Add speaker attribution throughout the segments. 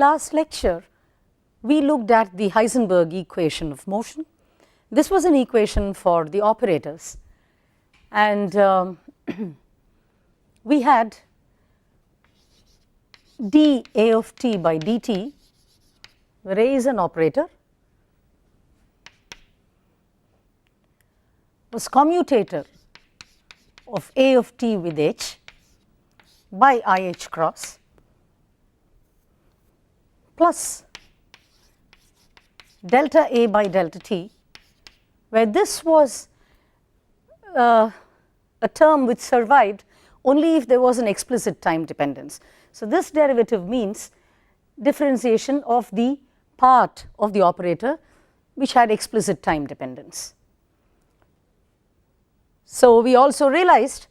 Speaker 1: last lecture, we looked at the Heisenberg equation of motion. This was an equation for the operators, and we had dA of t by dt, where A is an operator, was commutator of A of t with h by IH cross plus delta A by delta t, where this was a term which survived only if there was an explicit time dependence. So, this derivative means differentiation of the part of the operator which had explicit time dependence. So, we also realized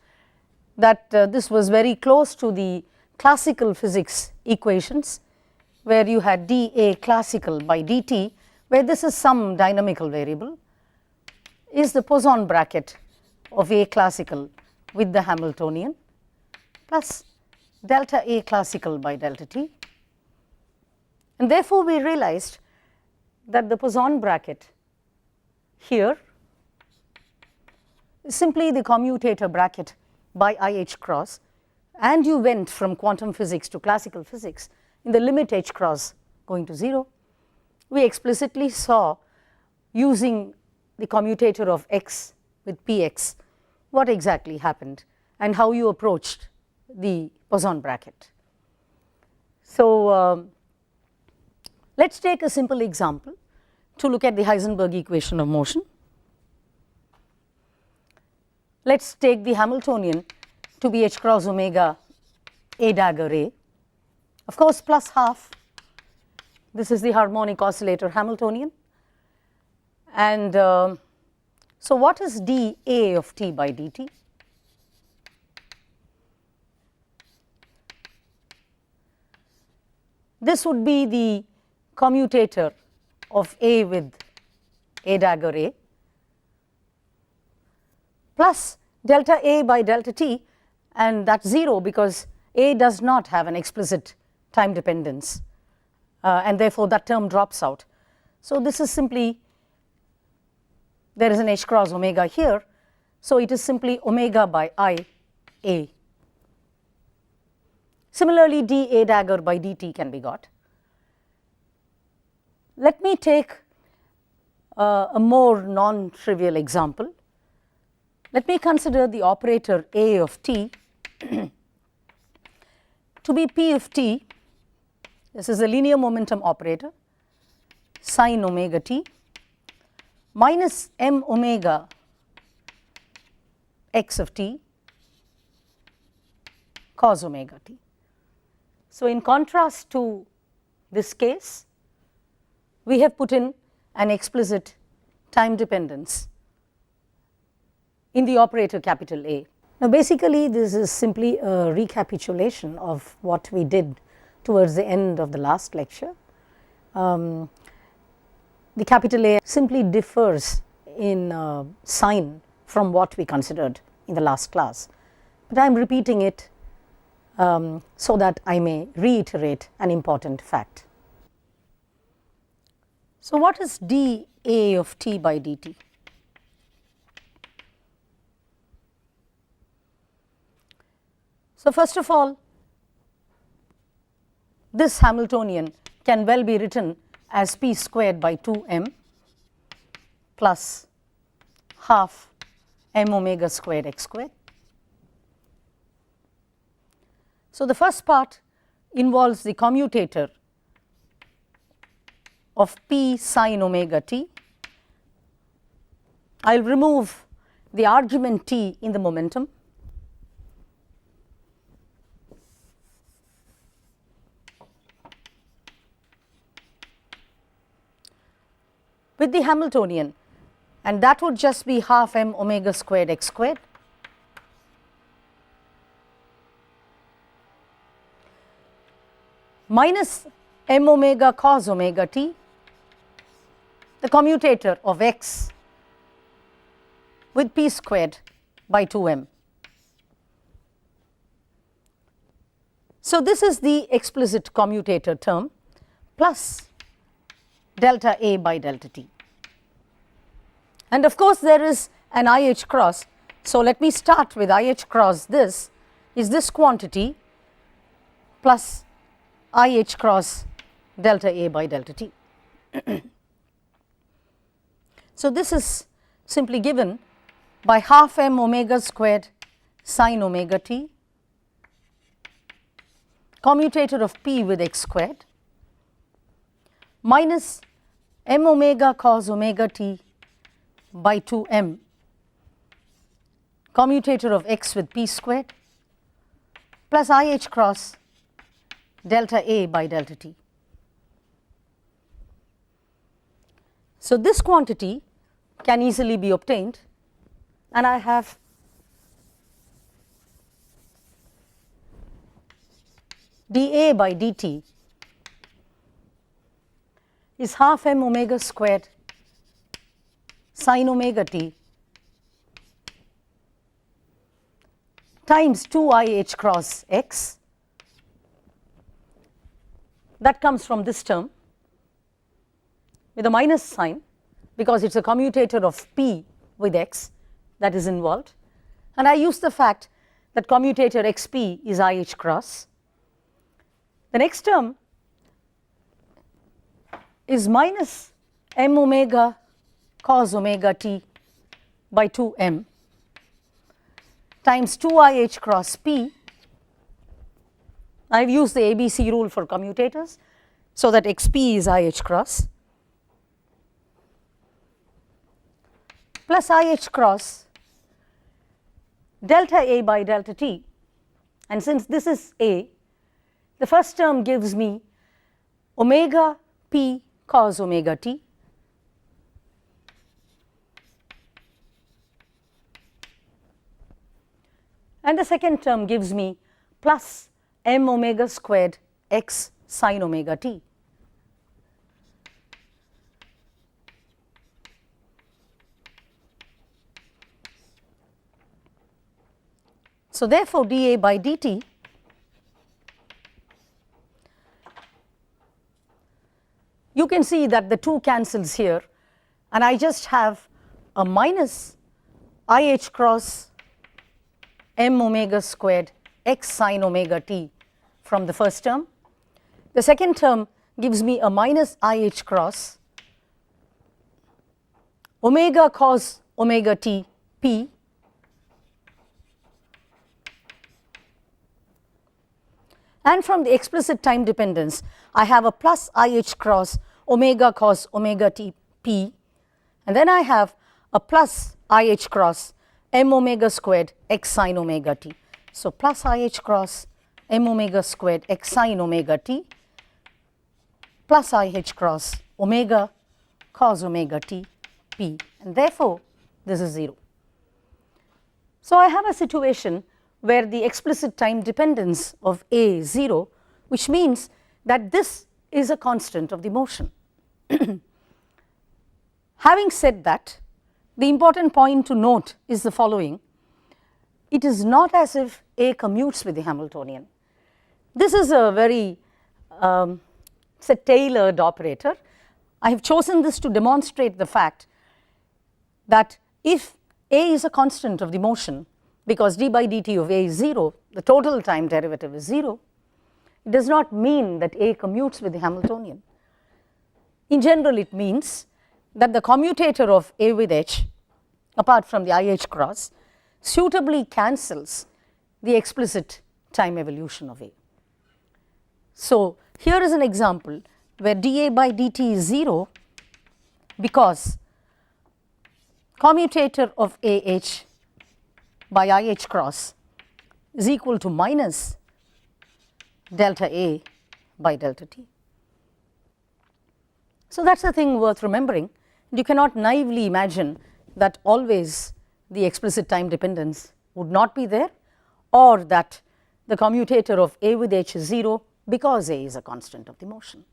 Speaker 1: that this was very close to the classical physics equations, where you had dA classical by dt, where this is some dynamical variable, is the Poisson bracket of A classical with the Hamiltonian plus delta A classical by delta t, and therefore, we realized that the Poisson bracket here is simply the commutator bracket by IH cross, and you went from quantum physics to classical physics in the limit h cross going to 0. We explicitly saw, using the commutator of x with px, what exactly happened and how you approached the Poisson bracket. So, let us take a simple example to look at the Heisenberg equation of motion. Let us take the Hamiltonian to be h cross omega A dagger A, of course plus half. This is the harmonic oscillator Hamiltonian, and so what is dA of t by dt? This would be the commutator of A with A dagger A plus delta A by delta t, and that is 0 because A does not have an explicit time dependence, and therefore, that term drops out. So, this is simply, there is an h cross omega here, so it is simply omega by I A. Similarly, dA dagger by dt can be got. Let me take a more non-trivial example. Let me consider the operator A of t to be P of t. This is a linear momentum operator sin omega t minus m omega x of t cos omega t. So, in contrast to this case, we have put in an explicit time dependence in the operator capital A. Now, basically this is simply a recapitulation of what we did towards the end of the last lecture. The capital A simply differs in sign from what we considered in the last class, but I am repeating it so that I may reiterate an important fact. So, what is dA of t by dt? So, first of all, this Hamiltonian can well be written as p squared by 2m plus half m omega squared x squared. So, the first part involves the commutator of p sin omega t. I will remove the argument t in the momentum. With the Hamiltonian, and that would just be half m omega squared x squared minus m omega cos omega t, the commutator of x with p squared by 2m. So, this is the explicit commutator term plus delta A by delta t. And of course there is an IH cross. So let me start with IH cross. This is this quantity plus IH cross delta A by delta t. So this is simply given by half m omega squared sine omega t, commutator of p with x squared, minus m omega cos omega t by 2m, commutator of x with p squared, plus IH cross delta A by delta t. So this quantity can easily be obtained, and I have dA by dt is half m omega squared sine omega t times 2 IH cross x. That comes from this term with a minus sign because it is a commutator of p with x that is involved, and I use the fact that commutator xp is IH cross. The next term is minus m omega cos omega t by 2m times 2 IH cross p. I have used the ABC rule for commutators so that xp is IH cross, plus IH cross delta A by delta t, and since this is A, the first term gives me omega p cos omega t, and the second term gives me plus m omega squared x sine omega t. So therefore dA by dt you can see that the 2 cancels here, and I just have a minus IH cross m omega squared x sine omega t from the first term. The second term gives me a minus IH cross omega cos omega t p and from the explicit time dependence I have a plus IH cross omega cos omega t p, and then I have a plus IH cross m omega squared x sine omega t. So plus IH cross m omega squared x sine omega t plus IH cross omega cos omega t p, and therefore this is 0. So I have a situation where the explicit time dependence of A is 0, which means that this is a constant of the motion. Having said that, the important point to note is the following: it is not as if A commutes with the Hamiltonian. This is a very it's a tailored operator. I have chosen this to demonstrate the fact that if A is a constant of the motion, because d by dt of A is 0, the total time derivative is 0, it does not mean that A commutes with the Hamiltonian. In general, it means that the commutator of A with h, apart from the IH cross, suitably cancels the explicit time evolution of A. So here is an example where dA by dt is 0 because commutator of AH by IH cross is equal to minus delta A by delta t. So that is a thing worth remembering. You cannot naively imagine that always the explicit time dependence would not be there, or that the commutator of A with h is 0 because A is a constant of the motion.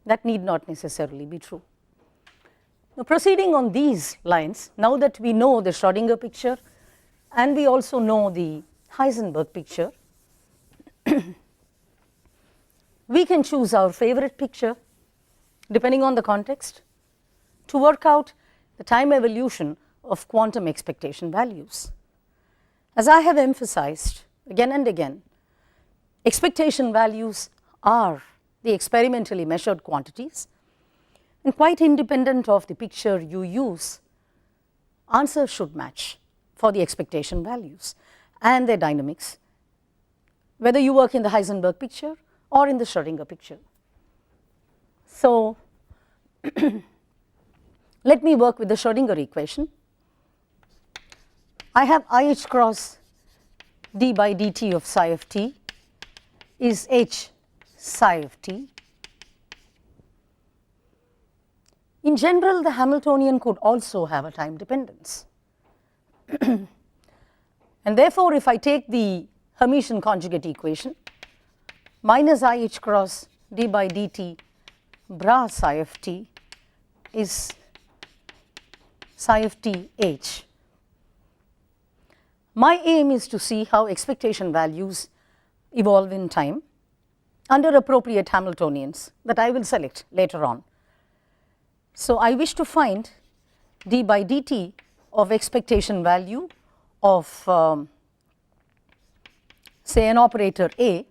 Speaker 1: That need not necessarily be true. Now proceeding on these lines, now that we know the Schrodinger picture and we also know the Heisenberg picture, we can choose our favorite picture depending on the context, to work out the time evolution of quantum expectation values. As I have emphasized again and again, expectation values are the experimentally measured quantities, and quite independent of the picture you use, answers should match for the expectation values and their dynamics, whether you work in the Heisenberg picture or in the Schrodinger picture. So, let me work with the Schrodinger equation. I have IH cross d by dt of psi of t is H psi of t. In general, the Hamiltonian could also have a time dependence. And therefore, if I take the Hermitian conjugate equation, minus IH cross d by dt bra psi of t is psi of t h. My aim is to see how expectation values evolve in time under appropriate Hamiltonians that I will select later on. So, I wish to find d by dt of expectation value of say an operator A,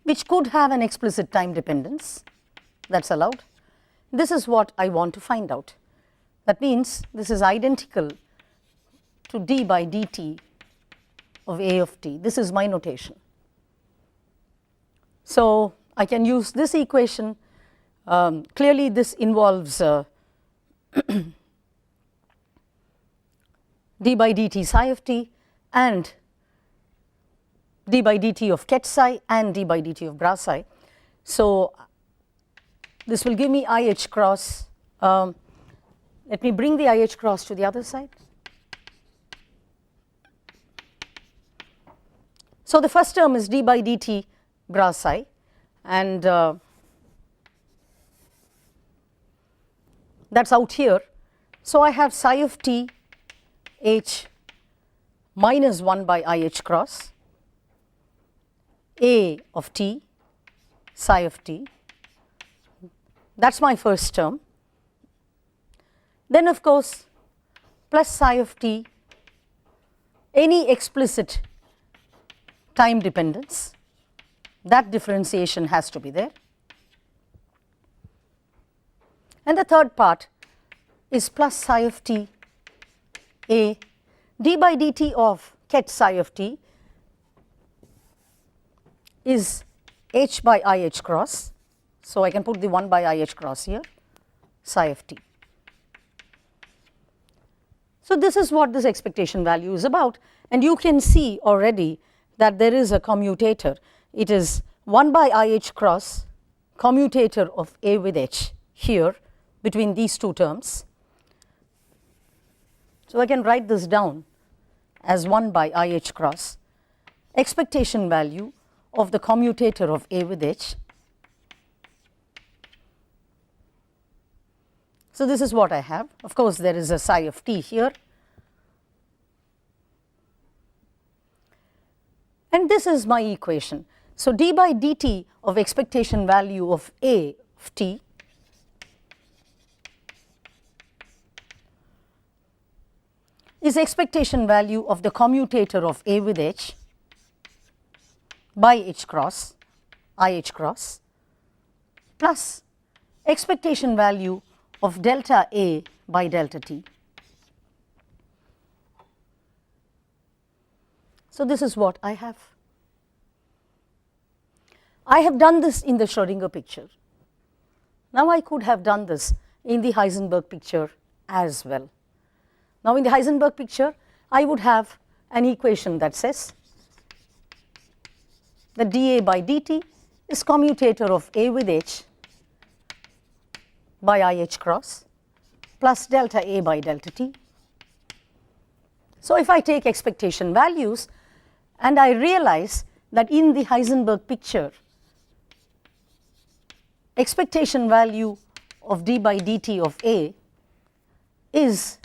Speaker 1: which could have an explicit time dependence, that is allowed. This is what I want to find out. That means this is identical to d by dt of A of t. This is my notation. So, I can use this equation. Clearly, this involves d by dt psi of t and d by dt of ket psi and d by dt of bra psi. So, this will give me IH cross. Let me bring the IH cross to the other side. So, the first term is d by dt bra psi, and that is out here. So, I have psi of t h minus 1 by IH cross A of t psi of t. That is my first term. Then of course, plus psi of t, any explicit time dependence, that differentiation has to be there. And the third part is plus psi of t a d by dt of ket psi of t is h by IH cross. So, I can put the 1 by IH cross here, psi of t. So, this is what this expectation value is about, and you can see already that there is a commutator. It is 1 by IH cross commutator of A with H here between these two terms. So, I can write this down as 1 by IH cross expectation value of the commutator of A with H. So, this is what I have. Of course, there is a psi of t here, and this is my equation. So, d by dt of expectation value of A of t is expectation value of the commutator of A with H by H cross IH cross plus expectation value of delta A by delta t. So, this is what I have. I have done this in the Schrodinger picture. Now, I could have done this in the Heisenberg picture as well. Now, in the Heisenberg picture, I would have an equation that says that dA by dt is commutator of A with H by IH cross plus delta A by delta t. So, if I take expectation values and I realize that in the Heisenberg picture, expectation value of d by dt of A is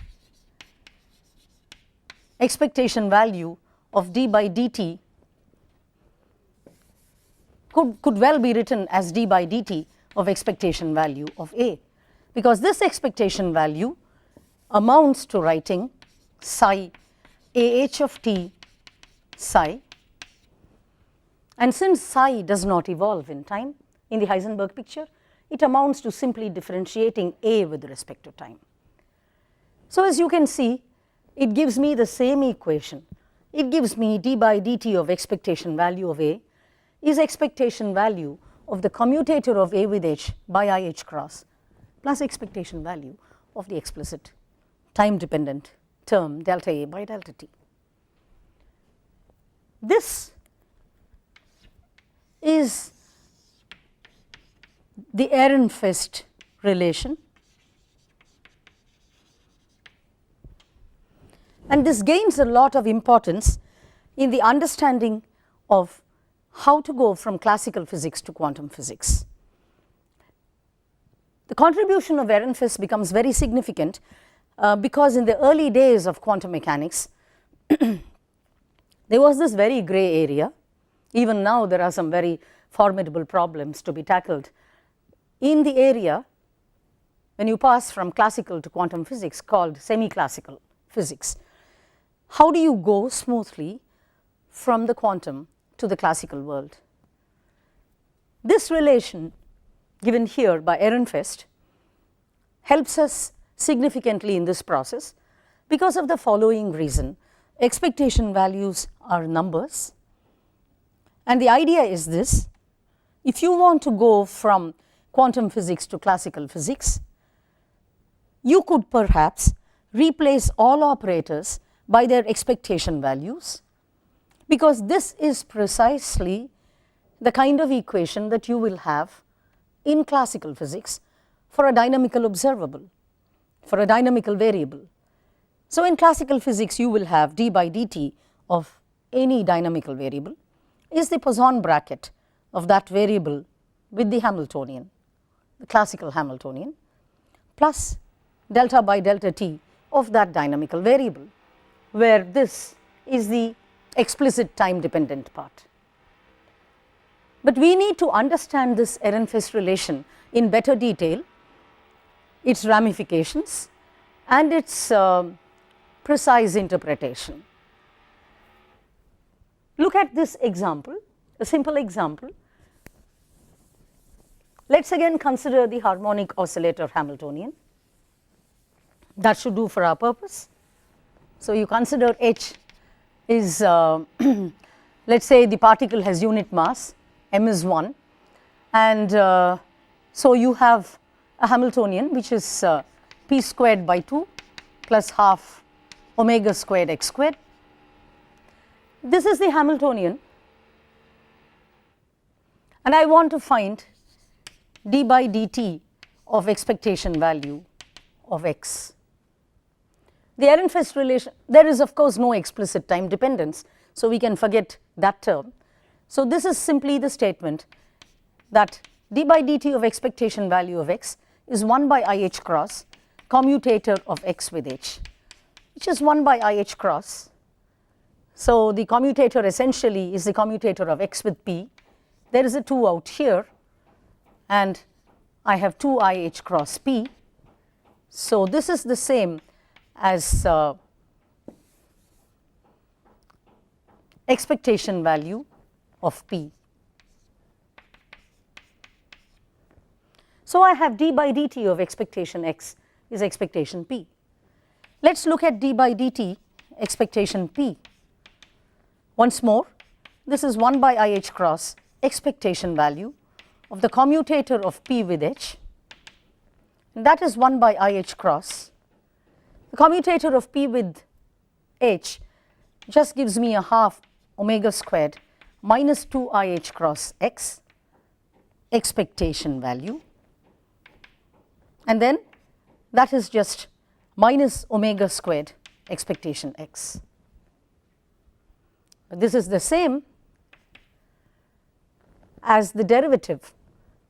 Speaker 1: expectation value of d by dt could well be written as d by dt of expectation value of A, because this expectation value amounts to writing psi AH of t psi, and since psi does not evolve in time in the Heisenberg picture, it amounts to simply differentiating A with respect to time. So as you can see, it gives me the same equation. It gives me d by dt of expectation value of A is expectation value of the commutator of A with h by IH cross plus expectation value of the explicit time dependent term delta A by delta t. This is the Ehrenfest relation, and this gains a lot of importance in the understanding of how to go from classical physics to quantum physics. The contribution of Ehrenfest becomes very significant because in the early days of quantum mechanics there was this very gray area. Even now there are some very formidable problems to be tackled in the area when you pass from classical to quantum physics called semi-classical physics. How do you go smoothly from the quantum to the classical world? This relation given here by Ehrenfest helps us significantly in this process because of the following reason. Expectation values are numbers, and the idea is this: if you want to go from quantum physics to classical physics, you could perhaps replace all operators by their expectation values, because this is precisely the kind of equation that you will have in classical physics for a dynamical observable, for a dynamical variable. So in classical physics you will have d by dt of any dynamical variable is the Poisson bracket of that variable with the Hamiltonian, the classical Hamiltonian, plus delta by delta t of that dynamical variable, where this is the explicit time dependent part. But we need to understand this Ehrenfest relation in better detail, its ramifications and its precise interpretation. Look at this example, a simple example. Let us again consider the harmonic oscillator Hamiltonian. That should do for our purpose. So you consider h is let us say the particle has unit mass, m is 1, and so you have a Hamiltonian which is p squared by 2 plus half omega squared x squared. This is the Hamiltonian, and I want to find d by dt of expectation value of x. The Ehrenfest relation, there is of course no explicit time dependence, so we can forget that term. So this is simply the statement that d by dt of expectation value of x is 1 by IH cross commutator of x with h, which is 1 by IH cross. So the commutator essentially is the commutator of x with p. There is a 2 out here, and I have 2 IH cross p. So this is the same as expectation value of p. So I have d by dt of expectation x is expectation p. Let us look at d by dt expectation p. Once more, this is 1 by IH cross expectation value of the commutator of p with h, and that is 1 by IH cross. The commutator of p with h just gives me a half omega squared minus 2 IH cross x expectation value, and then that is just minus omega squared expectation x. This is the same as the derivative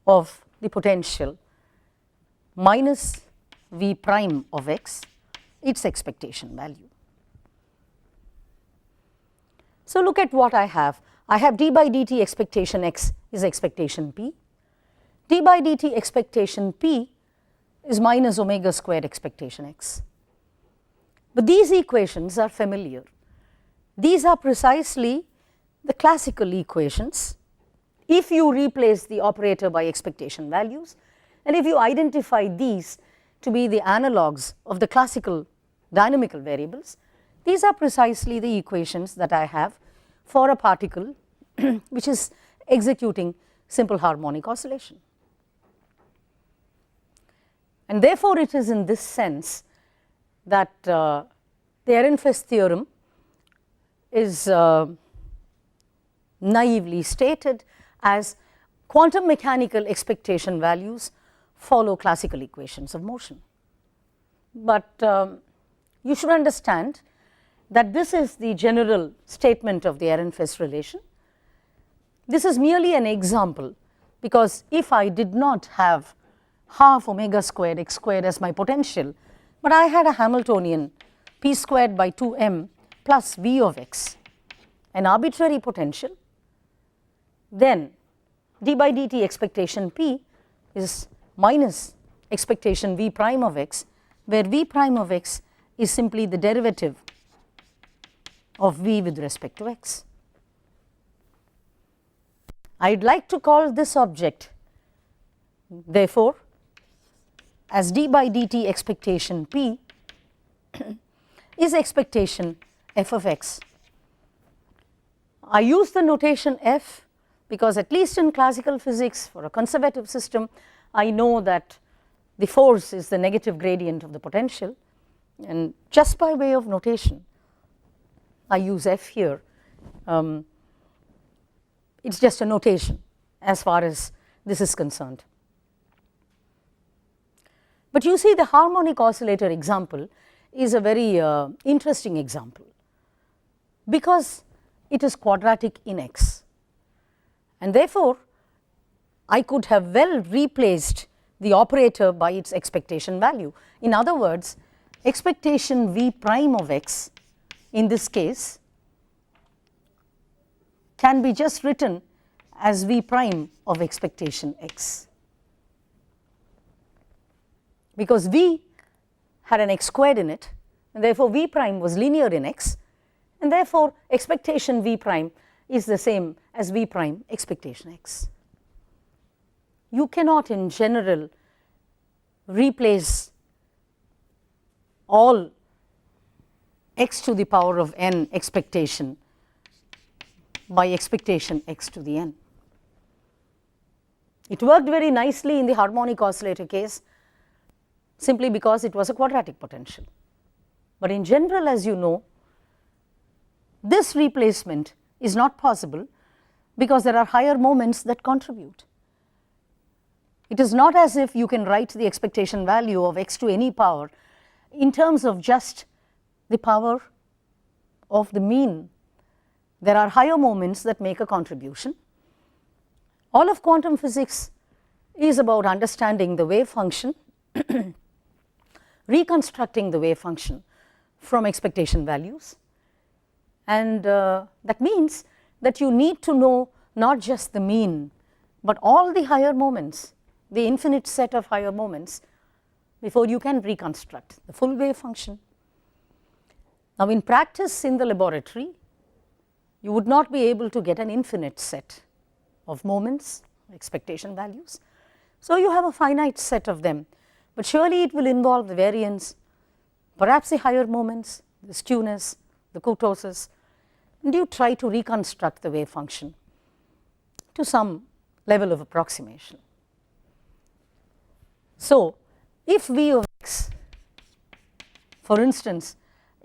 Speaker 1: of the potential minus v prime of x, its expectation value. So look at what I have. I have d by dt expectation x is expectation p d by dt expectation p is minus omega squared expectation x. But these equations are familiar. These are precisely the classical equations if you replace the operator by expectation values, and if you identify these to be the analogues of the classical dynamical variables. These are precisely the equations that I have for a particle which is executing simple harmonic oscillation. And therefore, it is in this sense that the Ehrenfest theorem is naively stated as quantum mechanical expectation values follow classical equations of motion. But you should understand that this is the general statement of the Ehrenfest relation. This is merely an example, because if I did not have half omega squared x squared as my potential, but I had a Hamiltonian p squared by 2m plus v of x, an arbitrary potential, then d by dt expectation p is minus expectation v prime of x, where v prime of x is simply the derivative of v with respect to x. I would like to call this object therefore as d by dt expectation p is expectation f of x. I use the notation f because, at least in classical physics, for a conservative system, I know that the force is the negative gradient of the potential, and just by way of notation I use f here. It is just a notation as far as this is concerned. But you see, the harmonic oscillator example is a very interesting example, because it is quadratic in x, and therefore I could have well replaced the operator by its expectation value. In other words, expectation v prime of x in this case can be just written as v prime of expectation x, because v had an x squared in it, and therefore v prime was linear in x, and therefore expectation v prime is the same as v prime expectation x. You cannot in general replace all x to the power of n expectation by expectation x to the n. It worked very nicely in the harmonic oscillator case simply because it was a quadratic potential, but in general, as you know, this replacement is not possible because there are higher moments that contribute. It is not as if you can write the expectation value of x to any power in terms of just the power of the mean. There are higher moments that make a contribution. All of quantum physics is about understanding the wave function, reconstructing the wave function from expectation values, and that means that you need to know not just the mean, but all the higher moments, the infinite set of higher moments, before you can reconstruct the full wave function. Now, in practice in the laboratory, you would not be able to get an infinite set of moments, expectation values. So, you have a finite set of them, but surely it will involve the variance, perhaps the higher moments, the skewness, the kurtoses, and you try to reconstruct the wave function to some level of approximation. So, if v of x, for instance,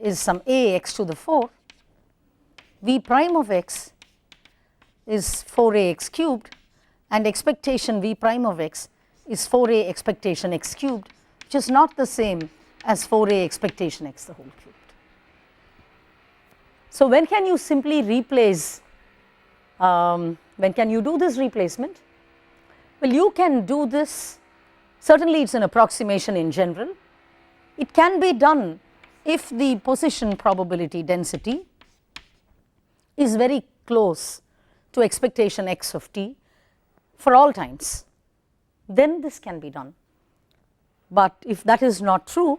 Speaker 1: is some a x to the 4, v prime of x is 4a x cubed, and expectation v prime of x is 4a expectation x cubed, which is not the same as 4a expectation x the whole cubed. So, when can you simply replace, when can you do this replacement? Well, you can do this, certainly it is an approximation in general. It can be done if the position probability density is very close to expectation x of t for all times. then this can be done. But if that is not true,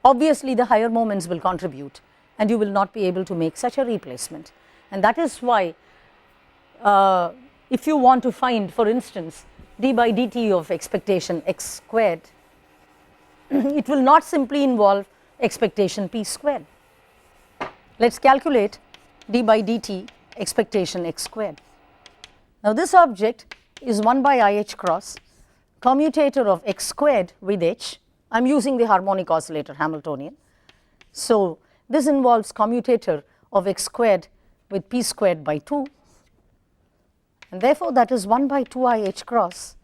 Speaker 1: obviously the higher moments will contribute and you will not be able to make such a replacement. And that is why if you want to find, for instance, d by dt of expectation x squared, it will not simply involve expectation p squared. Let us calculate d by dt expectation x squared. Now this object is 1 by I h cross commutator of x squared with h. I am using the harmonic oscillator Hamiltonian. So this involves commutator of x squared with p squared by 2, and therefore that is 1 by 2 I h cross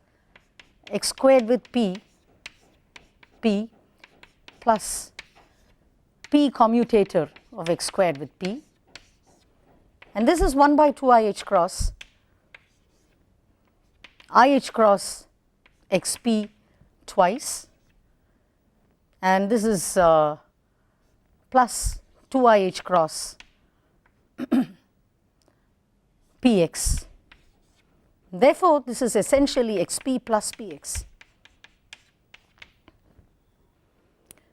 Speaker 1: x squared with p plus p commutator of x squared with p, and this is 1 by 2 I h cross xp twice, and this is plus 2 I h cross px. Therefore this is essentially xp plus px.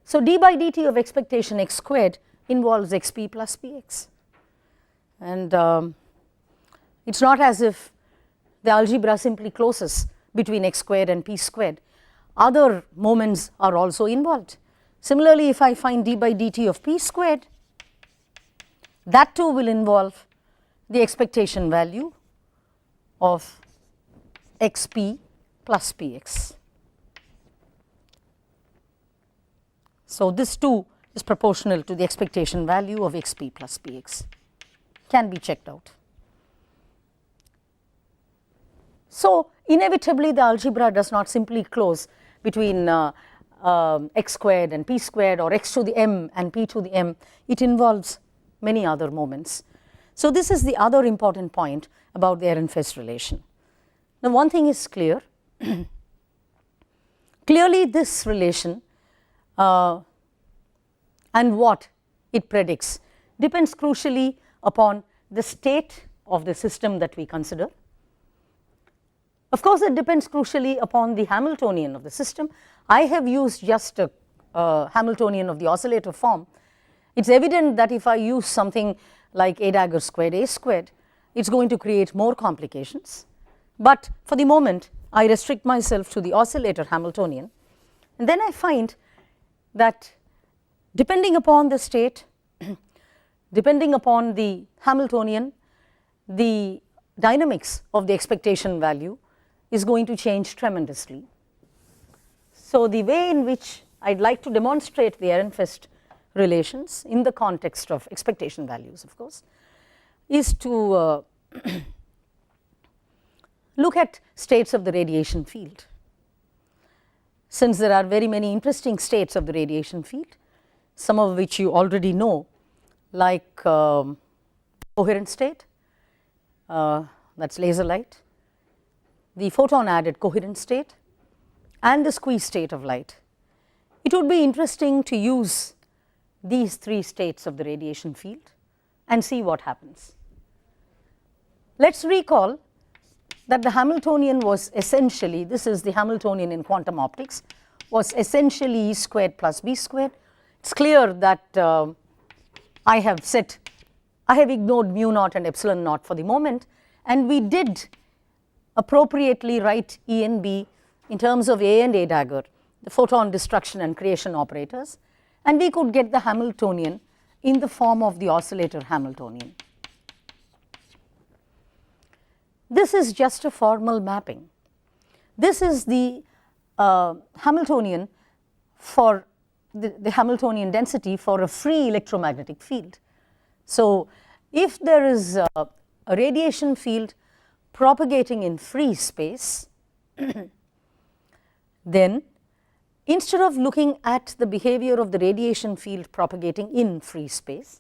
Speaker 1: So d by dt of expectation x squared involves xp plus px, and it is not as if the algebra simply closes between x squared and p squared. Other moments are also involved. Similarly, if I find d by dt of p squared, that too will involve the expectation value of xp plus px. So this too is proportional to the expectation value of xp plus px, can be checked out. So inevitably the algebra does not simply close between x squared and p squared, or x to the m and p to the m. It involves many other moments. So this is the other important point about the Ehrenfest relation. Now one thing is clear, clearly this relation and what it predicts depends crucially upon the state of the system that we consider. Of course it depends crucially upon the Hamiltonian of the system. I have used just a Hamiltonian of the oscillator form. It is evident that if I use something like a dagger squared a squared, it is going to create more complications, but for the moment I restrict myself to the oscillator Hamiltonian, and then I find that depending upon the state, depending upon the Hamiltonian, the dynamics of the expectation value is going to change tremendously. So the way in which I would like to demonstrate the Ehrenfest relations in the context of expectation values, of course, is to look at states of the radiation field. Since there are very many interesting states of the radiation field, some of which you already know, like coherent state, that is laser light, the photon added coherent state, and the squeeze state of light. It would be interesting to use these three states of the radiation field and see what happens. Let us recall that the Hamiltonian was essentially, this is the Hamiltonian in quantum optics, was essentially E squared plus B squared. It is clear that I have ignored mu naught and epsilon naught for the moment, and we did appropriately write E and B in terms of A and A dagger, the photon destruction and creation operators, and we could get the Hamiltonian in the form of the oscillator Hamiltonian. This is just a formal mapping. This is the Hamiltonian for the Hamiltonian density for a free electromagnetic field. So if there is a radiation field propagating in free space, then instead of looking at the behavior of the radiation field propagating in free space,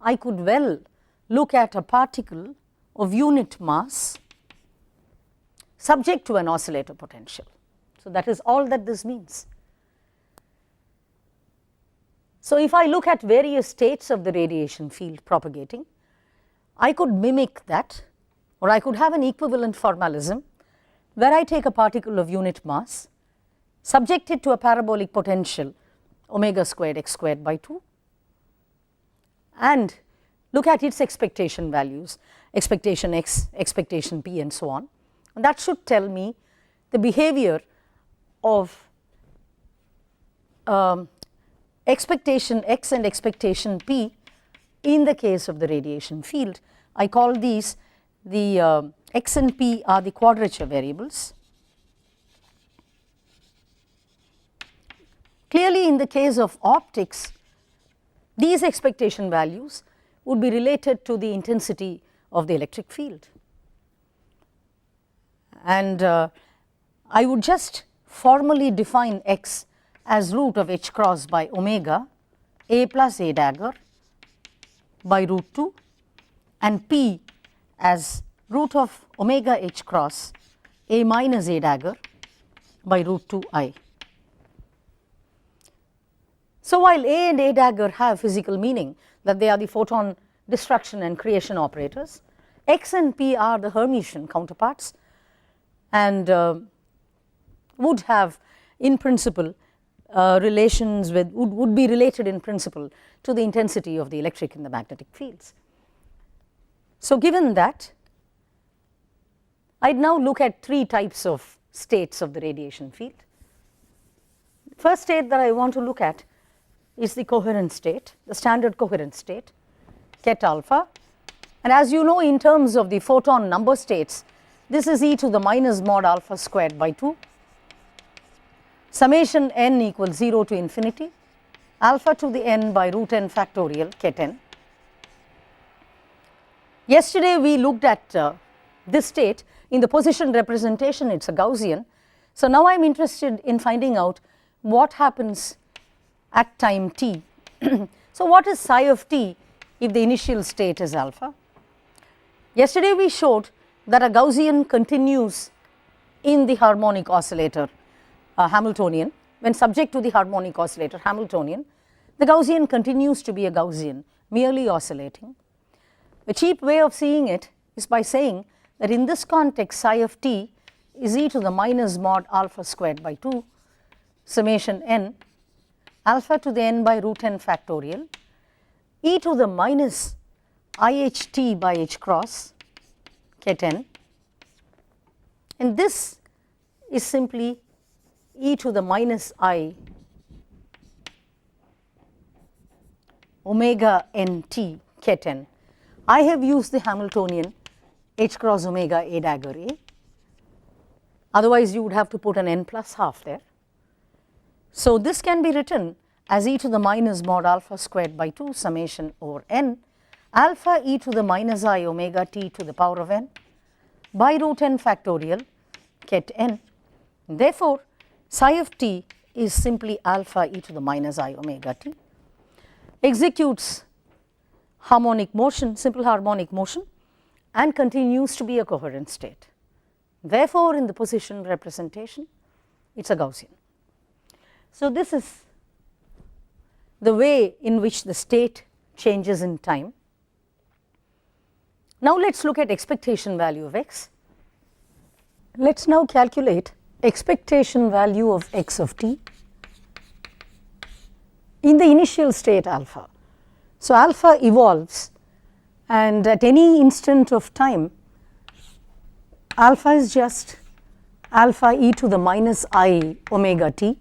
Speaker 1: I could well look at a particle of unit mass subject to an oscillator potential. So that is all that this means. So if I look at various states of the radiation field propagating, I could mimic that, or I could have an equivalent formalism where I take a particle of unit mass, subject it to a parabolic potential omega squared x squared by 2, and look at its expectation values, expectation x, expectation p, and so on. And that should tell me the behavior of expectation x and expectation p in the case of the radiation field. I call these the x and p are the quadrature variables. Clearly, in the case of optics, these expectation values would be related to the intensity of the electric field. And I would just formally define x as root of h cross by omega a plus a dagger by root 2, and p as root of omega h cross a minus a dagger by root 2 I. So while a and a dagger have physical meaning, that they are the photon destruction and creation operators, x and p are the Hermitian counterparts, and would have in principle relations with, would be related in principle to the intensity of the electric and the magnetic fields. So given that, I'd now look at three types of states of the radiation field. First state that I want to look at is the coherent state, the standard coherent state, ket alpha. And as you know, in terms of the photon number states, this is e to the minus mod alpha squared by 2, summation n equals 0 to infinity, alpha to the n by root n factorial ket n. Yesterday we looked at this state in the position representation, it's a Gaussian. So now I am interested in finding out what happens at time t. So what is psi of t if the initial state is alpha? Yesterday we showed that a Gaussian continues in the harmonic oscillator Hamiltonian. When subject to the harmonic oscillator Hamiltonian, the Gaussian continues to be a Gaussian, merely oscillating. A cheap way of seeing it is by saying that in this context psi of t is e to the minus mod alpha squared by 2 summation n alpha to the n by root n factorial e to the minus iht by h cross ket n, and this is simply e to the minus I omega nt ket n. I have used the Hamiltonian h cross omega a dagger a, otherwise you would have to put an n plus half there. So this can be written as e to the minus mod alpha squared by 2 summation over n alpha e to the minus I omega t to the power of n by root n factorial ket n. Therefore, psi of t is simply alpha e to the minus I omega t, executes harmonic motion, simple harmonic motion, and continues to be a coherent state. Therefore, in the position representation, it is a Gaussian. So this is the way in which the state changes in time. Now let us look at expectation value of x. Let us now calculate expectation value of x of t in the initial state alpha. So alpha evolves, and at any instant of time alpha is just alpha e to the minus I omega t.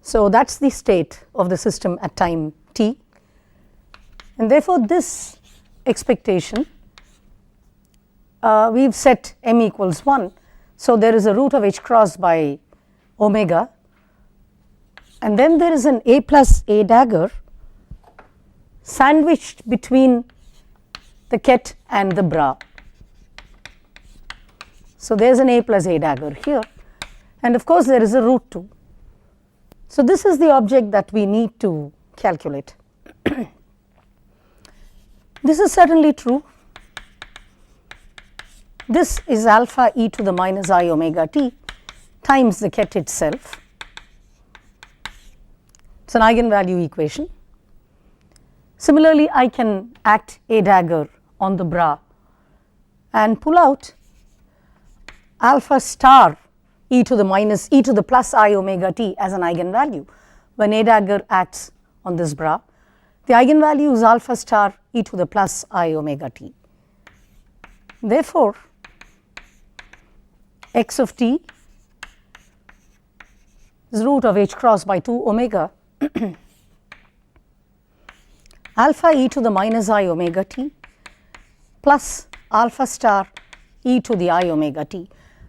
Speaker 1: So that is the state of the system at time t, and therefore this expectation we have set m equals 1. So there is a root of h cross by omega, and then there is an a plus a dagger sandwiched between the ket and the bra. So there is an a plus a dagger here, and of course there is a root 2. So this is the object that we need to calculate. This is certainly true. This is alpha e to the minus I omega t times the ket itself. It is an eigenvalue equation. Similarly, I can act a dagger on the bra and pull out alpha star e to the minus e to the plus I omega t as an eigenvalue when a dagger acts on this bra. The eigenvalue is alpha star e to the plus I omega t. Therefore, x of t is root of h cross by 2 omega alpha e to the minus I omega t plus alpha star e to the I omega t.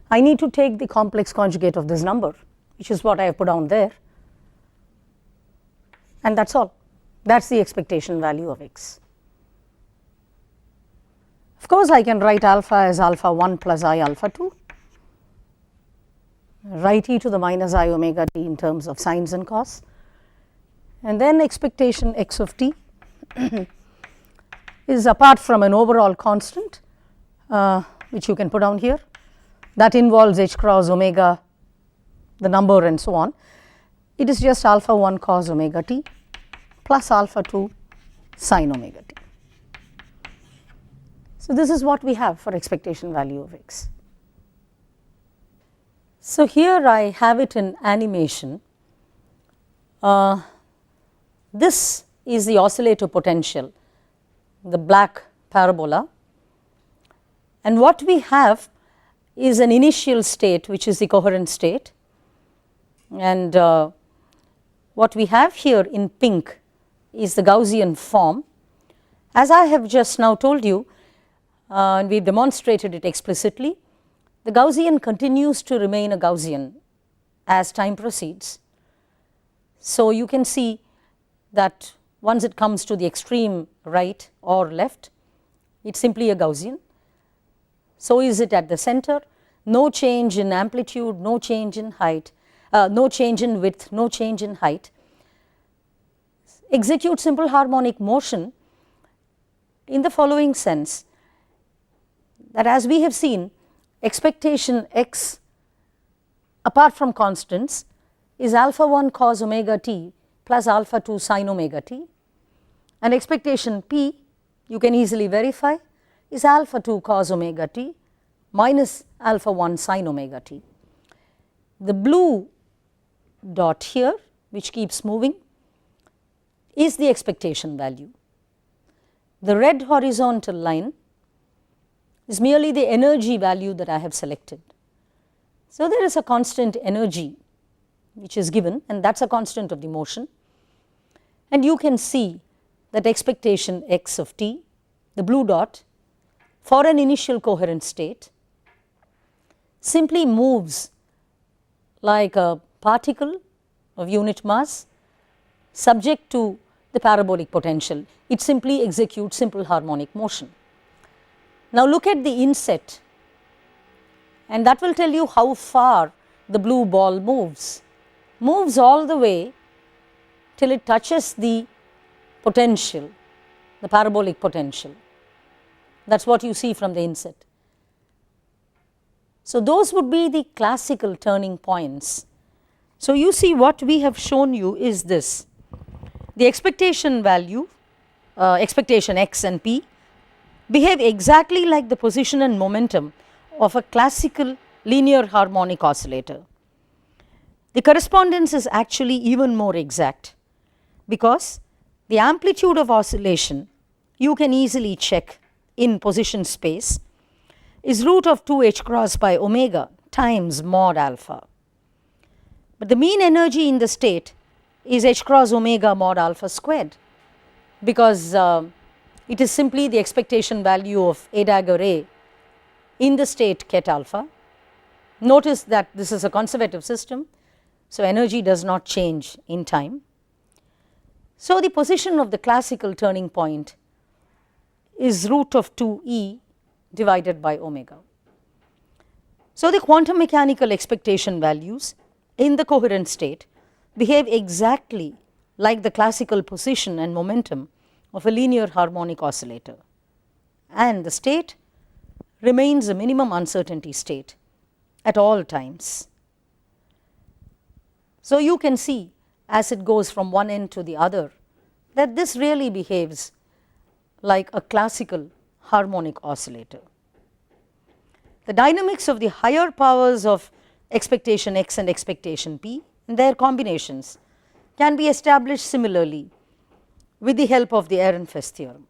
Speaker 1: I need to take the complex conjugate of this number, which is what I have put down there, and that is all. That is the expectation value of x. Of course, I can write alpha as alpha 1 plus I alpha 2, write e to the minus I omega t in terms of sines and cos, and then expectation x of t is apart from an overall constant which you can put down here, that involves h cross omega, the number and so on. It is just alpha 1 cos omega t plus alpha 2 sin omega t. So, this is what we have for expectation value of x. So, here I have it in animation. This is the oscillator potential, the black parabola, and what we have is an initial state which is the coherent state, and what we have here in pink is the Gaussian form. As I have just now told you, and we have demonstrated it explicitly, the Gaussian continues to remain a Gaussian as time proceeds. So, you can see that once it comes to the extreme right or left, it is simply a Gaussian. So is it at the center, no change in amplitude, no change in height, no change in width, no change in height. Execute simple harmonic motion in the following sense, that as we have seen, expectation x apart from constants is alpha 1 cos omega t plus alpha 2 sin omega t, and expectation p, you can easily verify, is alpha 2 cos omega t minus alpha 1 sin omega t. The blue dot here, which keeps moving, is the expectation value. The red horizontal line is merely the energy value that I have selected. So, there is a constant energy which is given, and that is a constant of the motion, and you can see that expectation x of t, the blue dot, for an initial coherent state simply moves like a particle of unit mass subject to the parabolic potential. It simply executes simple harmonic motion. Now, look at the inset, and that will tell you how far the blue ball moves all the way till it touches the potential, the parabolic potential. That is what you see from the inset. So, those would be the classical turning points. So, you see what we have shown you is this: the expectation value, expectation x and p behave exactly like the position and momentum of a classical linear harmonic oscillator. The correspondence is actually even more exact, because the amplitude of oscillation you can easily check in position space is root of 2 h cross by omega times mod alpha. But the mean energy in the state is h cross omega mod alpha squared, because it is simply the expectation value of a dagger A in the state ket alpha. Notice that this is a conservative system, so energy does not change in time. So, the position of the classical turning point is root of 2e divided by omega. So, the quantum mechanical expectation values in the coherent state behave exactly like the classical position and momentum of a linear harmonic oscillator, and the state remains a minimum uncertainty state at all times. So, you can see as it goes from one end to the other that this really behaves like a classical harmonic oscillator. the dynamics of the higher powers of expectation x and expectation p and their combinations can be established similarly with the help of the Ehrenfest theorem.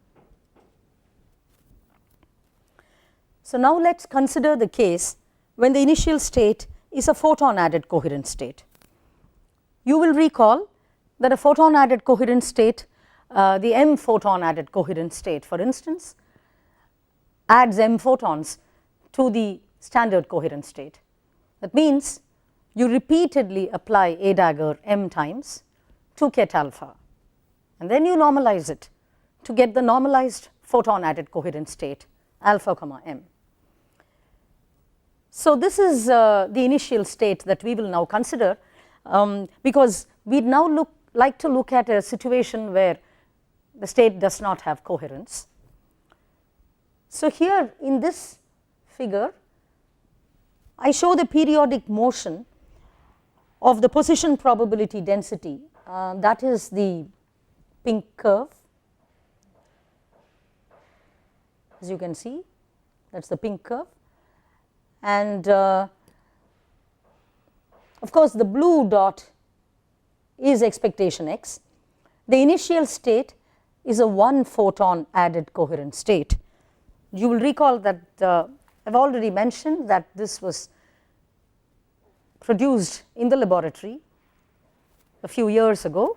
Speaker 1: So now let us consider the case when the initial state is a photon added coherent state. You will recall that a photon added coherent state, the m photon added coherent state for instance, adds m photons to the standard coherent state. That means you repeatedly apply a dagger m times to ket alpha, and then you normalize it to get the normalized photon added coherent state alpha comma m. So this is the initial state that we will now consider, because we would now like to look at a situation where the state does not have coherence. So here in this figure I show the periodic motion of the position probability density, that is the pink curve, as you can see, that is the pink curve, and of course the blue dot is expectation x. The initial state is a one photon added coherent state. You will recall that I have already mentioned that this was produced in the laboratory a few years ago,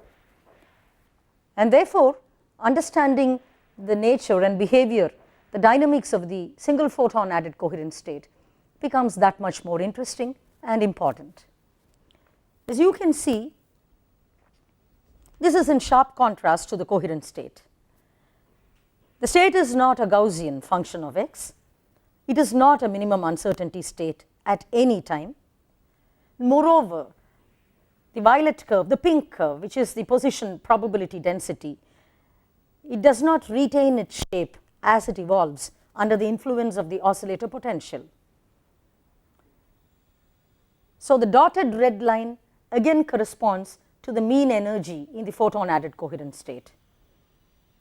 Speaker 1: and therefore understanding the nature and behavior, the dynamics of the single photon added coherent state becomes that much more interesting and important. As you can see, this is in sharp contrast to the coherent state. The state is not a Gaussian function of x, it is not a minimum uncertainty state at any time. Moreover, the violet curve, the pink curve, which is the position probability density, it does not retain its shape as it evolves under the influence of the oscillator potential. So the dotted red line again corresponds to the mean energy in the photon added coherent state.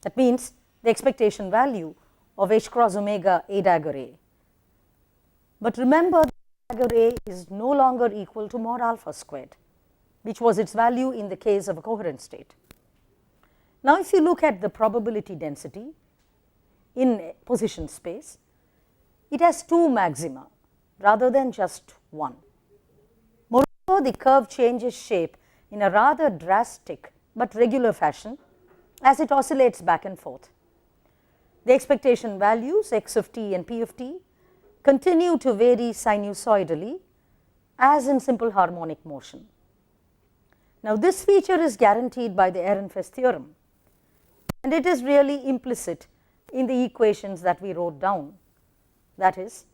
Speaker 1: That means the expectation value of h cross omega a dagger a. But remember, dagger a is no longer equal to mod alpha squared, which was its value in the case of a coherent state. Now if you look at the probability density in position space, it has two maxima rather than just one. Moreover, the curve changes shape in a rather drastic but regular fashion as it oscillates back and forth. The expectation values x of t and p of t continue to vary sinusoidally as in simple harmonic motion. Now this feature is guaranteed by the Ehrenfest theorem, and it is really implicit in the equations that we wrote down. That is,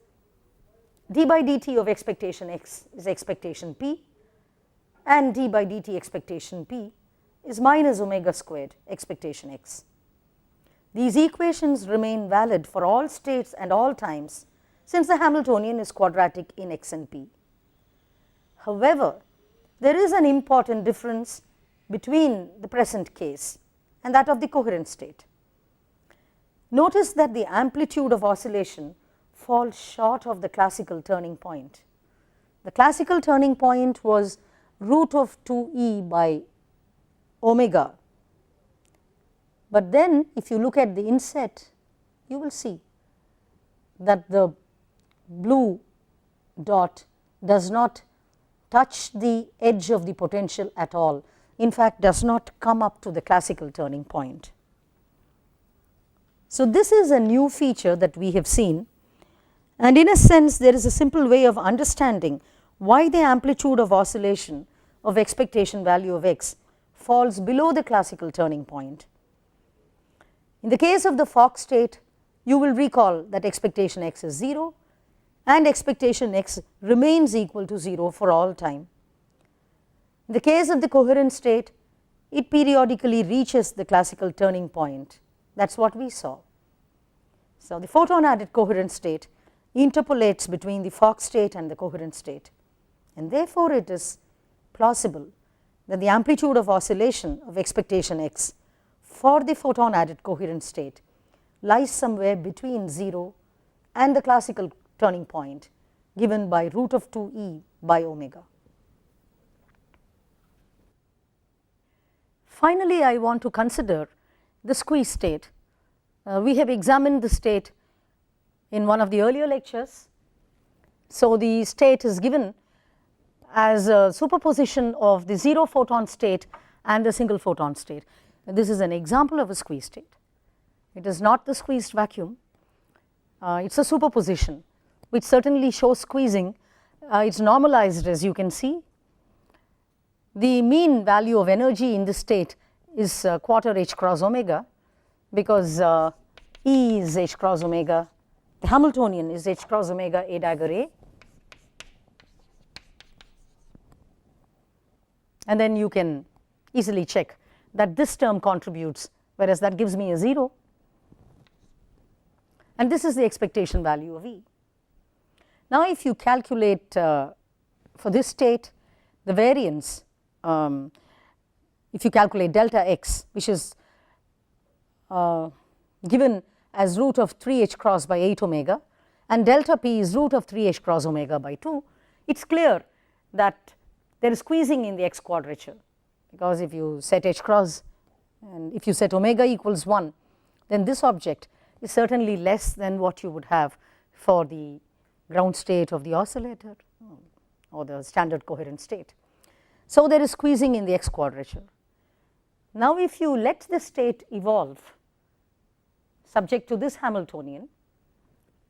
Speaker 1: d by dt of expectation x is expectation p, and d by dt expectation p is minus omega squared expectation x. These equations remain valid for all states and all times, since the Hamiltonian is quadratic in x and p. However, there is an important difference between the present case and that of the coherent state. Notice that the amplitude of oscillation falls short of the classical turning point. The classical turning point was root of 2e by omega, but then if you look at the inset, you will see that the blue dot does not touch the edge of the potential at all, in fact does not come up to the classical turning point. So this is a new feature that we have seen, and in a sense there is a simple way of understanding why the amplitude of oscillation of expectation value of x falls below the classical turning point. In the case of the Fock state, you will recall that expectation x is 0 and expectation x remains equal to 0 for all time. In the case of the coherent state, it periodically reaches the classical turning point. That is what we saw. So the photon added coherent state interpolates between the Fock state and the coherent state, and therefore it is plausible that the amplitude of oscillation of expectation x for the photon added coherent state lies somewhere between 0 and the classical turning point, given by root of 2e by omega. Finally, I want to consider the squeeze state. We have examined the state in one of the earlier lectures. So, the state is given as a superposition of the 0 photon state and the single photon state. This is an example of a squeeze state. It is not the squeezed vacuum, it is a superposition which certainly shows squeezing. It is normalized, as you can see. The mean value of energy in this state is quarter h cross omega, because E is h cross omega, the Hamiltonian is h cross omega a dagger a, and then you can easily check that this term contributes, whereas that gives me a 0, and this is the expectation value of E. Now, if you calculate for this state the variance, if you calculate delta x, which is given as root of 3h cross by 8 omega, and delta p is root of 3h cross omega by 2, it is clear that there is squeezing in the x quadrature, because if you set h cross and if you set omega equals 1, then this object is certainly less than what you would have for the ground state of the oscillator or the standard coherent state. So, there is squeezing in the x quadrature. Now, if you let the state evolve subject to this Hamiltonian,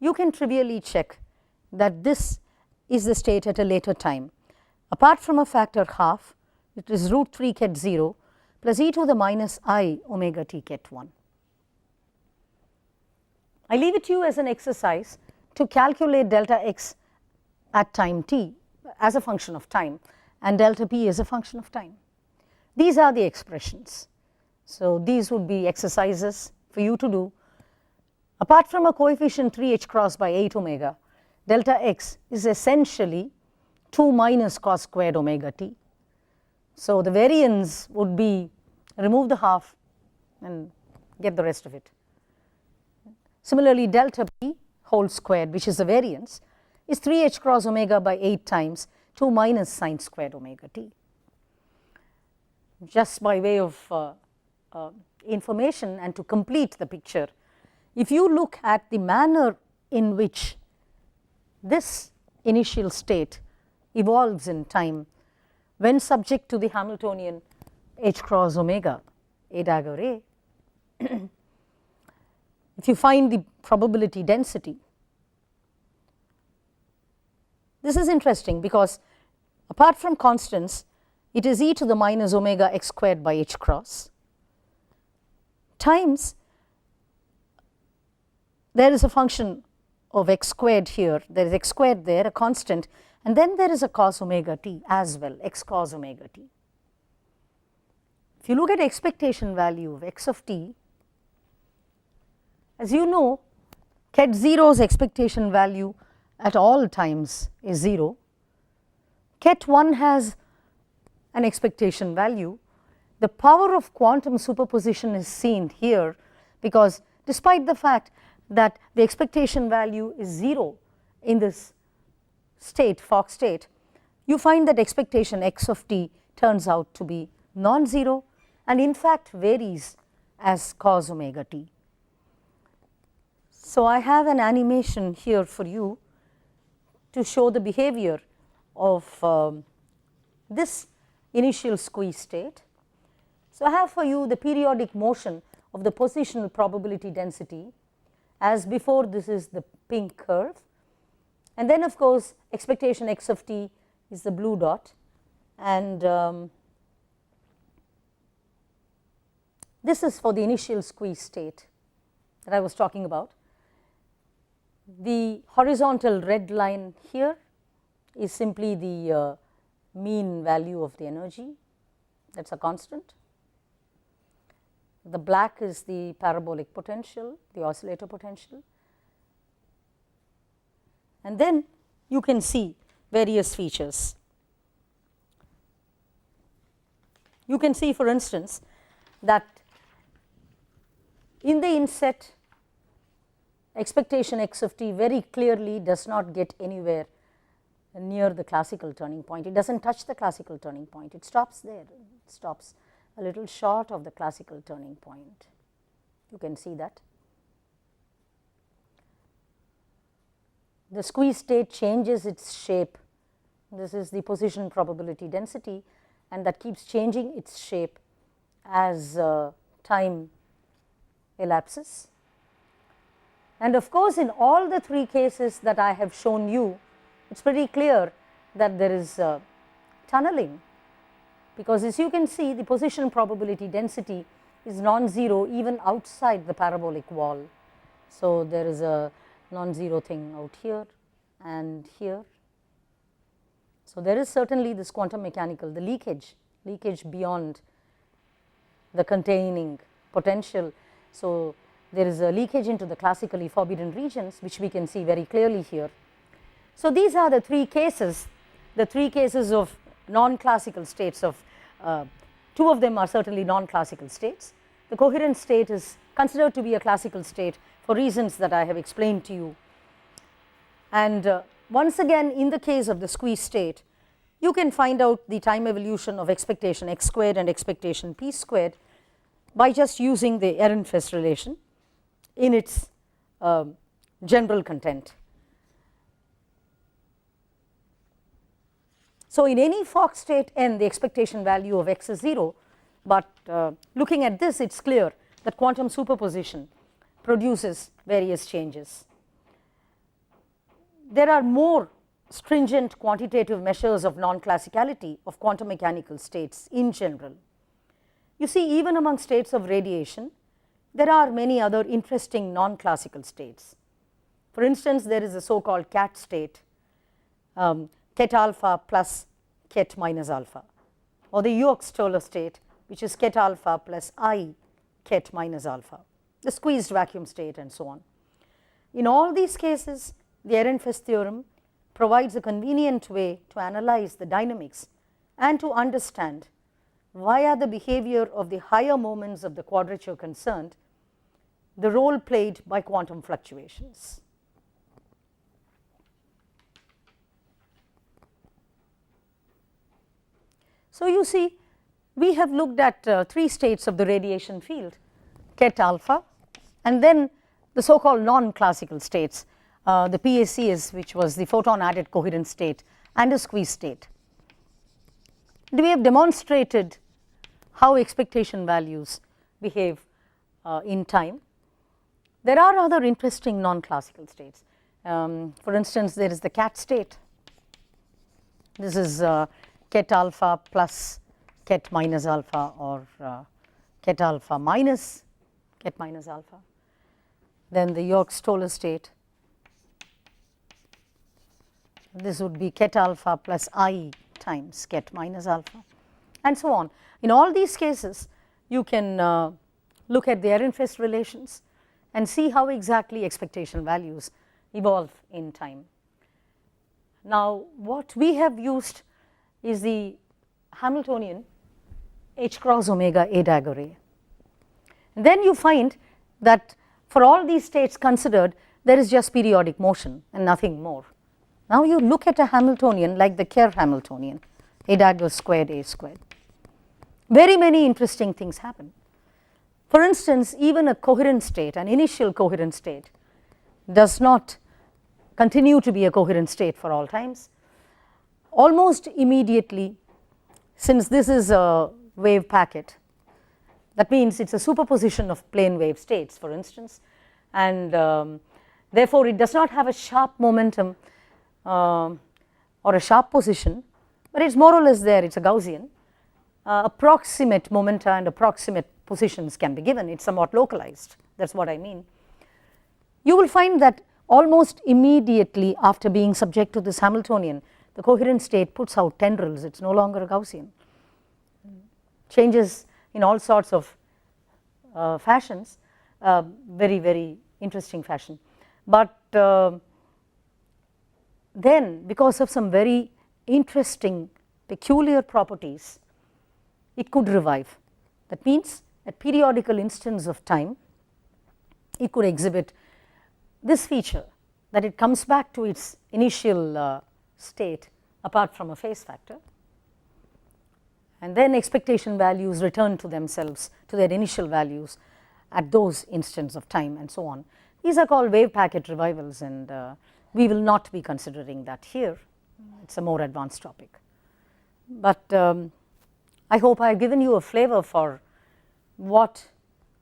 Speaker 1: you can trivially check that this is the state at a later time. Apart from a factor half, it is root 3 ket 0 plus e to the minus I omega t ket 1. I leave it to you as an exercise to calculate delta x at time t as a function of time and delta p as a function of time. These are the expressions. So, these would be exercises for you to do. Apart from a coefficient 3h cross by 8 omega, delta x is essentially 2 minus cos squared omega t. So, the variance would be remove the half and get the rest of it. Similarly, delta p whole squared, which is the variance, is 3h cross omega by 8 times 2 minus sine squared omega t. Just by way of information and to complete the picture, if you look at the manner in which this initial state evolves in time when subject to the Hamiltonian h cross omega a dagger a, if you find the probability density, this is interesting because apart from constants, it is e to the minus omega x squared by h cross times there is a function of x squared here, there is x squared there, a constant, and then there is a cos omega t as well, x cos omega t. If you look at expectation value of x of t, as you know, ket 0's expectation value at all times is 0. Ket 1 has an expectation value. The power of quantum superposition is seen here, because despite the fact that the expectation value is 0 in this state, Fock state, you find that expectation x of t turns out to be non-zero and in fact varies as cos omega t. So, I have an animation here for you to show the behavior of this initial squeeze state. So, I have for you the periodic motion of the positional probability density. As before, this is the pink curve, and then of course expectation x of t is the blue dot, and this is for the initial squeeze state that I was talking about. The horizontal red line here is simply the mean value of the energy, that is a constant. The black is the parabolic potential, the oscillator potential, and then you can see various features. You can see, for instance, that in the inset expectation x of t very clearly does not get anywhere near the classical turning point. It does not touch the classical turning point, it stops there, it stops a little short of the classical turning point. You can see that. The squeeze state changes its shape. This is the position probability density, and that keeps changing its shape as time elapses. And of course, in all the three cases that I have shown you, it is pretty clear that there is tunneling, because as you can see, the position probability density is non-zero even outside the parabolic wall. So, there is a non-zero thing out here and here. So, there is certainly this quantum mechanical, the leakage beyond the containing potential. So, there is a leakage into the classically forbidden regions, which we can see very clearly here. So, these are the three cases of non-classical states of two of them are certainly non-classical states. The coherent state is considered to be a classical state for reasons that I have explained to you. And once again, in the case of the squeeze state, you can find out the time evolution of expectation x squared and expectation p squared by just using the Ehrenfest relation in its general content. So, in any Fock state n, the expectation value of x is 0, but looking at this, it is clear that quantum superposition produces various changes. There are more stringent quantitative measures of non-classicality of quantum mechanical states in general. You see, even among states of radiation, there are many other interesting non-classical states. For instance, there is a so called cat state, ket alpha plus ket minus alpha, or the Yerkes-Stoller state, which is ket alpha plus I ket minus alpha, the squeezed vacuum state, and so on. In all these cases, the Ehrenfest theorem provides a convenient way to analyze the dynamics and to understand via the behavior of the higher moments of the quadrature concerned the role played by quantum fluctuations. So, you see, we have looked at three states of the radiation field, ket alpha, and then the so called non-classical states, the PACs, which was the photon added coherent state, and a squeeze state. We have demonstrated how expectation values behave in time. There are other interesting non-classical states. For instance, there is the cat state. This is ket alpha plus ket minus alpha, or ket alpha minus ket minus alpha. Then the Yerkes-Stoller state. This would be ket alpha plus I times ket minus alpha, and so on. In all these cases, you can look at the Ehrenfest relations and see how exactly expectation values evolve in time. Now, what we have used is the Hamiltonian H cross omega A-dag array. And then you find that for all these states considered, there is just periodic motion and nothing more. Now, you look at a Hamiltonian like the Kerr Hamiltonian, A-dagger squared A squared. Very many interesting things happen. For instance, even a coherent state, an initial coherent state, does not continue to be a coherent state for all times. Almost immediately, since this is a wave packet, that means it is a superposition of plane wave states, for instance, and therefore, it does not have a sharp momentum or a sharp position, but it is more or less there, it is a Gaussian. Approximate momenta and approximate positions can be given, it is somewhat localized, that is what I mean. You will find that almost immediately after being subject to this Hamiltonian, the coherent state puts out tendrils, it is no longer a Gaussian, changes in all sorts of fashions, very interesting fashion. But then, because of some very interesting peculiar properties, it could revive. That means, at periodical instants of time, it could exhibit this feature, that it comes back to its initial state apart from a phase factor, and then expectation values return to themselves, to their initial values at those instants of time, and so on. These are called wave packet revivals, and we will not be considering that here. It is a more advanced topic. But I hope I have given you a flavor for what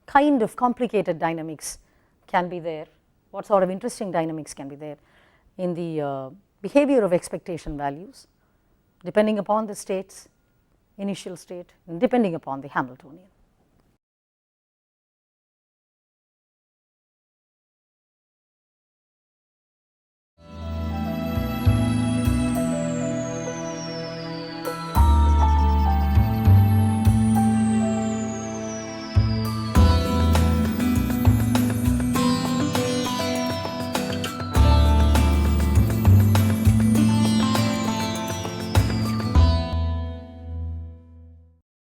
Speaker 1: kind of complicated dynamics can be there, what sort of interesting dynamics can be there in the behavior of expectation values, depending upon the states, initial state, and depending upon the Hamiltonian.